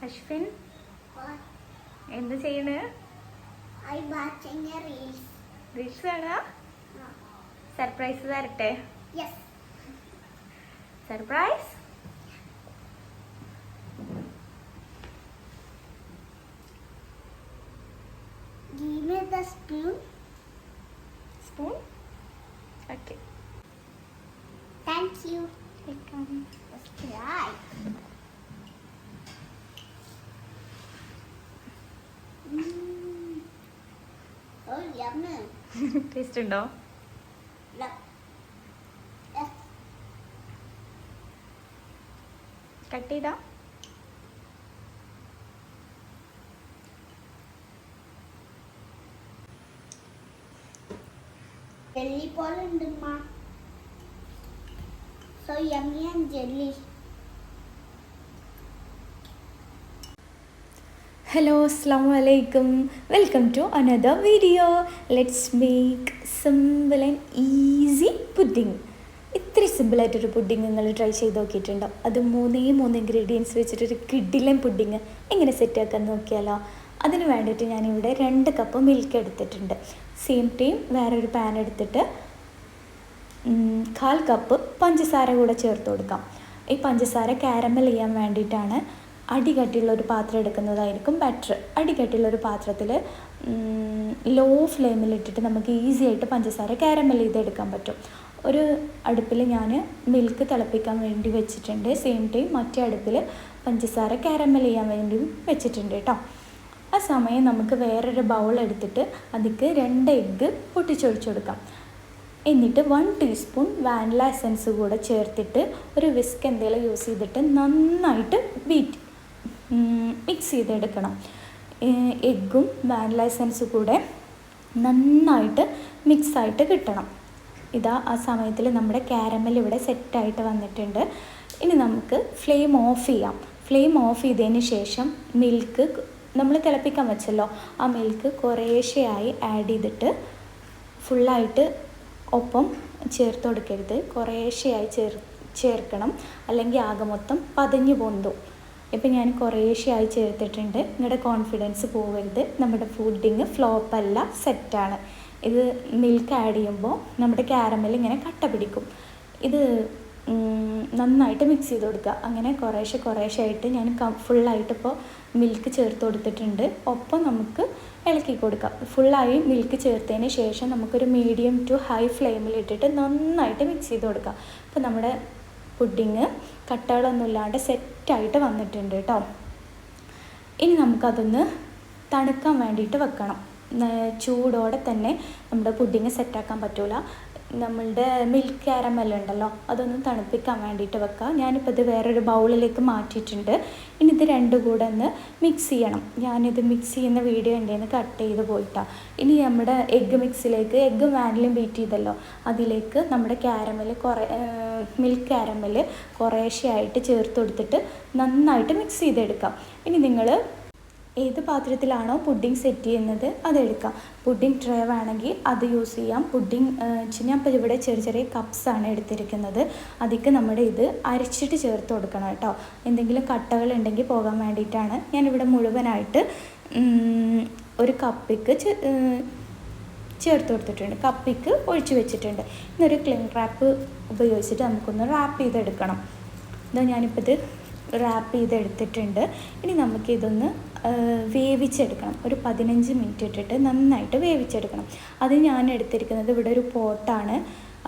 അശ്വിൻ എന്ത് ചെയ്യണ്? റീൽസ് കാണാ? സർപ്രൈസ് തരട്ടെ? Surprise. Give me the spoon. Spoon? Okay. Thank you. Welcome. Let's try. Oh, yummy. Taste ഉണ്ടോ? Look. Cut ചെയ്താ? Jelly ball in the mouth. So yummy and jelly. Hello, അസ്സലാമു അലൈക്കും. Welcome to another video. Let's make simple and easy pudding. ഇത്തിരി സിമ്പിളായിട്ടൊരു pudding നിങ്ങൾ try ചെയ്ത് നോക്കിയിട്ടുണ്ടോ? അത് മൂന്ന് ഇൻഗ്രീഡിയൻസ് വെച്ചിട്ടൊരു കിഡിലൻ പുഡിങ് എങ്ങനെ സെറ്റാക്കാൻ നോക്കിയാലോ? അതിന് വേണ്ടിയിട്ട് ഞാനിവിടെ 2 കപ്പ് മിൽക്ക് എടുത്തിട്ടുണ്ട്. സെയിം ടൈം വേറൊരു പാൻ എടുത്തിട്ട് 1/4 കപ്പ് പഞ്ചസാര കൂടെ ചേർത്ത് കൊടുക്കാം. ഈ പഞ്ചസാര കാരമൽ ചെയ്യാൻ വേണ്ടിയിട്ടാണ് അടികട്ടിയുള്ളൊരു പാത്രം എടുക്കുന്നതായിരിക്കും ബെറ്റർ. അടികട്ടിയുള്ളൊരു പാത്രത്തിൽ ലോ ഫ്ലെയിമിലിട്ടിട്ട് നമുക്ക് ഈസി ആയിട്ട് പഞ്ചസാര കാരമൽ ചെയ്തെടുക്കാൻ പറ്റും. ഒരു അടുപ്പിൽ ഞാൻ മിൽക്ക് തിളപ്പിക്കാൻ വേണ്ടി വെച്ചിട്ടുണ്ട്. സെയിം ടൈം മറ്റേ അടുപ്പിൽ പഞ്ചസാര കാരമൽ ചെയ്യാൻ വേണ്ടി വെച്ചിട്ടുണ്ട് കേട്ടോ. ആ സമയം നമുക്ക് വേറൊരു ബൗൾ എടുത്തിട്ട് അതിലേക്ക് 2 എഗ്ഗ് പൊട്ടിച്ചൊഴിച്ചു കൊടുക്കാം. എന്നിട്ട് 1 ടീസ്പൂൺ വാനില എസൻസ് കൂടെ ചേർത്തിട്ട് ഒരു വിസ്ക് എന്തെങ്കിലും യൂസ് ചെയ്തിട്ട് നന്നായിട്ട് മിക്സ് ചെയ്തെടുക്കണം. എഗ്ഗും വാനില എസൻസ് കൂടെ നന്നായിട്ട് മിക്സായിട്ട് കിട്ടണം. ഇതാ ആ സമയത്തിൽ നമ്മുടെ കാരമൽ ഇവിടെ സെറ്റായിട്ട് വന്നിട്ടുണ്ട്. ഇനി നമുക്ക് ഫ്ലെയിം ഓഫ് ചെയ്യാം. ഫ്ലെയിം ഓഫ് ചെയ്തതിന് ശേഷം മിൽക്ക് നമ്മൾ തിളപ്പിക്കാൻ വെച്ചല്ലോ, ആ മിൽക്ക് കുറേശ്ശെയായി ആഡ് ചെയ്തിട്ട് ഫുള്ളായിട്ട് ഒപ്പം ചേർത്ത് കൊടുക്കരുത്. കുറേശ്ശെയായി ചേർക്കണം, അല്ലെങ്കിൽ ആകെ മൊത്തം പതഞ്ഞു പൊന്തും. ഇപ്പം ഞാൻ കുറേശ്ശെയായി ചേർത്തിട്ടുണ്ട്. നിങ്ങളുടെ കോൺഫിഡൻസ് പോകരുത്. നമ്മുടെ പുഡിങ് ഫ്ലോപ്പല്ല, സെറ്റാണ്. ഇത് മിൽക്ക് ആഡ് ചെയ്യുമ്പോൾ നമ്മുടെ കാരമൽ ഇങ്ങനെ കട്ട പിടിക്കും. ഇത് നന്നായിട്ട് മിക്സ് ചെയ്ത് കൊടുക്കുക. അങ്ങനെ കുറേശ്ശെ ആയിട്ട് ഞാൻ ഫുള്ളായിട്ട് ഇപ്പോൾ മിൽക്ക് ചേർത്ത് കൊടുത്തിട്ടുണ്ട്. ഒപ്പം നമുക്ക് ഇളക്കി കൊടുക്കാം. ഫുള്ളായി മിൽക്ക് ചേർത്തതിന് ശേഷം നമുക്കൊരു മീഡിയം ടു ഹൈ ഫ്ലെയിമിൽ ഇട്ടിട്ട് നന്നായിട്ട് മിക്സ് ചെയ്ത് കൊടുക്കാം. അപ്പോൾ നമ്മുടെ പുഡിങ് കട്ടകളൊന്നും ഇല്ലാണ്ട് സെറ്റായിട്ട് വന്നിട്ടുണ്ട് കേട്ടോ. ഇനി നമുക്കതൊന്ന് തണുക്കാൻ വേണ്ടിയിട്ട് വെക്കണം. ചൂടോടെ തന്നെ നമ്മുടെ പുഡിങ് സെറ്റാക്കാൻ പറ്റില്ല. നമ്മളുടെ മിൽക്ക് കാരമൽ ഉണ്ടല്ലോ, അതൊന്ന് തണുപ്പിക്കാൻ വേണ്ടിയിട്ട് വെക്കാം. ഞാനിപ്പോൾ ഇത് വേറൊരു ബൗളിലേക്ക് മാറ്റിയിട്ടുണ്ട്. ഇനി ഇത് രണ്ടും കൂടെ ഒന്ന് മിക്സ് ചെയ്യണം. ഞാനിത് മിക്സ് ചെയ്യുന്ന വീഡിയോ ഉണ്ടെന്ന് കട്ട് ചെയ്ത് പോയിട്ടാണ്. ഇനി നമ്മുടെ എഗ്ഗ് മിക്സിലേക്ക് എഗ്ഗും വാനിലയും ബീറ്റ് ചെയ്തല്ലോ, അതിലേക്ക് നമ്മുടെ മിൽക്ക് കാരമൽ കുറേശ്ശെയായിട്ട് ചേർത്ത് കൊടുത്തിട്ട് നന്നായിട്ട് മിക്സ് ചെയ്തെടുക്കാം. ഇനി നിങ്ങൾ ഏത് പാത്രത്തിലാണോ പുഡിങ് സെറ്റ് ചെയ്യുന്നത് അതെടുക്കാം. പുഡിങ് ട്രേ വേണമെങ്കിൽ അത് യൂസ് ചെയ്യാം. പുഡിങ് ഞാൻ ഇപ്പോൾ ഇവിടെ ചെറിയ കപ്സാണ് എടുത്തിരിക്കുന്നത്. അതിലേക്ക് നമ്മുടെ ഇത് അരച്ചിട്ട് ചേർത്ത് കൊടുക്കണം കേട്ടോ. എന്തെങ്കിലും കട്ടകൾ ഉണ്ടെങ്കിൽ പോകാൻ വേണ്ടിയിട്ടാണ്. ഞാനിവിടെ മുഴുവനായിട്ട് ഒരു കപ്പിക്ക് ചേർത്ത് കൊടുത്തിട്ടുണ്ട്. കപ്പിക്ക് ഒഴിച്ച് വെച്ചിട്ടുണ്ട്. ഇന്നൊരു ക്ലിംഗ് റാപ്പ് ഉപയോഗിച്ചിട്ട് നമുക്കൊന്ന് റാപ്പ് ചെയ്തെടുക്കണം. ഇതാ ഞാനിപ്പോൾ ഇത് റാപ്പ് ചെയ്തെടുത്തിട്ടുണ്ട്. ഇനി നമുക്കിതൊന്ന് വേവിച്ചെടുക്കണം. ഒരു 15 മിനിറ്റ് ഇട്ടിട്ട് നന്നായിട്ട് വേവിച്ചെടുക്കണം. അത് ഞാൻ എടുത്തിരിക്കുന്നത് ഇവിടെ ഒരു പോട്ടാണ്.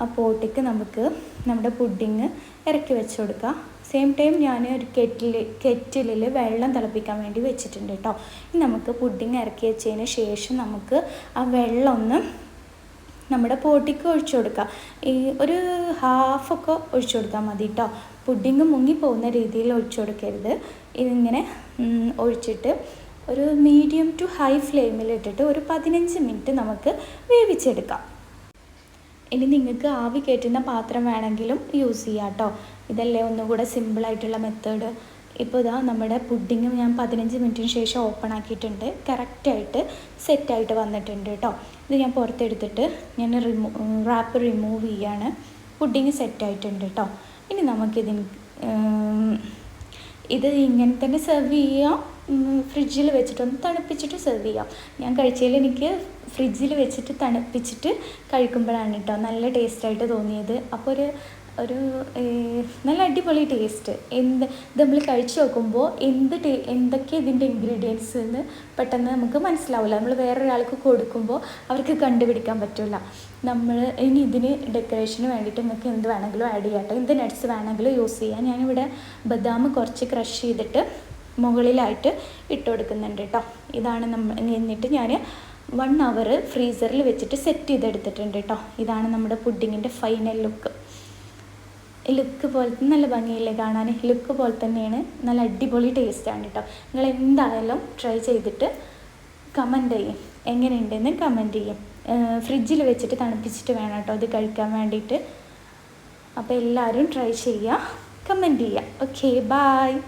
ആ പോട്ടിക്ക് നമുക്ക് നമ്മുടെ പുഡിങ് ഇറക്കി വെച്ച് കൊടുക്കാം. സെയിം ടൈം ഞാൻ ഒരു കെറ്റിലിൽ വെള്ളം തിളപ്പിക്കാൻ വേണ്ടി വെച്ചിട്ടുണ്ട് കേട്ടോ. ഇനി നമുക്ക് പുഡിങ് ഇറക്കി വെച്ചതിന് ശേഷം നമുക്ക് ആ വെള്ളം ഒന്ന് നമ്മുടെ പോട്ടിക്ക് ഒഴിച്ചു കൊടുക്കുക. ഈ ഒരു ഹാഫൊക്കെ ഒഴിച്ചു കൊടുത്താൽ മതി കേട്ടോ. പുഡിങ് മുങ്ങിപ്പോകുന്ന രീതിയിൽ ഒഴിച്ചു കൊടുക്കരുത്. ഇതിങ്ങനെ ഒഴിച്ചിട്ട് ഒരു മീഡിയം ടു ഹൈ ഫ്ലെയിമിലിട്ടിട്ട് ഒരു 15 മിനിറ്റ് നമുക്ക് വേവിച്ചെടുക്കാം. ഇനി നിങ്ങൾക്ക് ആവി കയറ്റുന്ന പാത്രം വേണമെങ്കിലും യൂസ് ചെയ്യാം കേട്ടോ. ഇതല്ലേ ഒന്നുകൂടെ സിമ്പിളായിട്ടുള്ള മെത്തേഡ്. ഇപ്പോൾ ഇതാ നമ്മുടെ പുഡിങ് ഞാൻ 15 മിനിറ്റിന് ശേഷം ഓപ്പൺ ആക്കിയിട്ടുണ്ട്. കറക്റ്റായിട്ട് സെറ്റായിട്ട് വന്നിട്ടുണ്ട് കേട്ടോ. ഇത് ഞാൻ പുറത്തെടുത്തിട്ട് ഞാൻ റാപ്പ് റിമൂവ് ചെയ്യാണ്. പുഡിങ് സെറ്റായിട്ടുണ്ട് കേട്ടോ. ഇനി നമുക്കിതിന് ഇത് ഇങ്ങനെ തന്നെ സെർവ് ചെയ്യാം, ഫ്രിഡ്ജിൽ വെച്ചിട്ടൊന്ന് തണുപ്പിച്ചിട്ട് സെർവ് ചെയ്യാം. ഞാൻ കഴിച്ചതിൽ എനിക്ക് ഫ്രിഡ്ജിൽ വെച്ചിട്ട് തണുപ്പിച്ചിട്ട് കഴിക്കുമ്പോഴാണ് കേട്ടോ നല്ല ടേസ്റ്റായിട്ട് തോന്നിയത്. അപ്പോൾ ഒരു നല്ല അടിപൊളി ടേസ്റ്റ്. ഇത് നമ്മൾ കഴിച്ച് നോക്കുമ്പോൾ എന്തൊക്കെ ഇതിൻ്റെ ഇൻഗ്രീഡിയൻസ് എന്ന് പെട്ടെന്ന് നമുക്ക് മനസ്സിലാവില്ല. നമ്മൾ വേറൊരാൾക്ക് കൊടുക്കുമ്പോൾ അവർക്ക് കണ്ടുപിടിക്കാൻ പറ്റില്ല. നമ്മൾ ഇനി ഇതിന് ഡെക്കറേഷന് വേണ്ടിയിട്ട് നിങ്ങൾക്ക് എന്ത് വേണമെങ്കിലും ആഡ് ചെയ്യാം. എന്ത് നട്ട്സ് വേണമെങ്കിലും യൂസ് ചെയ്യാം. ഞാനിവിടെ ബദാം കുറച്ച് ക്രഷ് ചെയ്തിട്ട് മുകളിലായിട്ട് ഇട്ട് കൊടുക്കുന്നുണ്ട് കേട്ടോ. ഇതാണ് എന്നിട്ട് ഞാൻ 1 hour ഫ്രീസറിൽ വെച്ചിട്ട് സെറ്റ് ചെയ്തെടുത്തിട്ടുണ്ട് കേട്ടോ. ഇതാണ് നമ്മുടെ പുഡിങ്ങിൻ്റെ ഫൈനൽ ലുക്ക് പോലെ നല്ല ഭംഗിയില്ലേ കാണാൻ? ലുക്ക് പോലെ തന്നെയാണ്, നല്ല അടിപൊളി ടേസ്റ്റാണ് കേട്ടോ. നിങ്ങൾ എന്തായാലും ട്രൈ ചെയ്തിട്ട് കമൻറ്റ് ചെയ്യും, എങ്ങനെയുണ്ടെന്ന് കമൻറ്റ് ചെയ്യും. ഫ്രിഡ്ജിൽ വെച്ചിട്ട് തണുപ്പിച്ചിട്ട് വേണം കേട്ടോ ഇത് കഴിക്കാൻ വേണ്ടിയിട്ട്. അപ്പോൾ എല്ലാവരും ട്രൈ ചെയ്യുക, കമൻറ്റ് ചെയ്യുക. Okay, bye.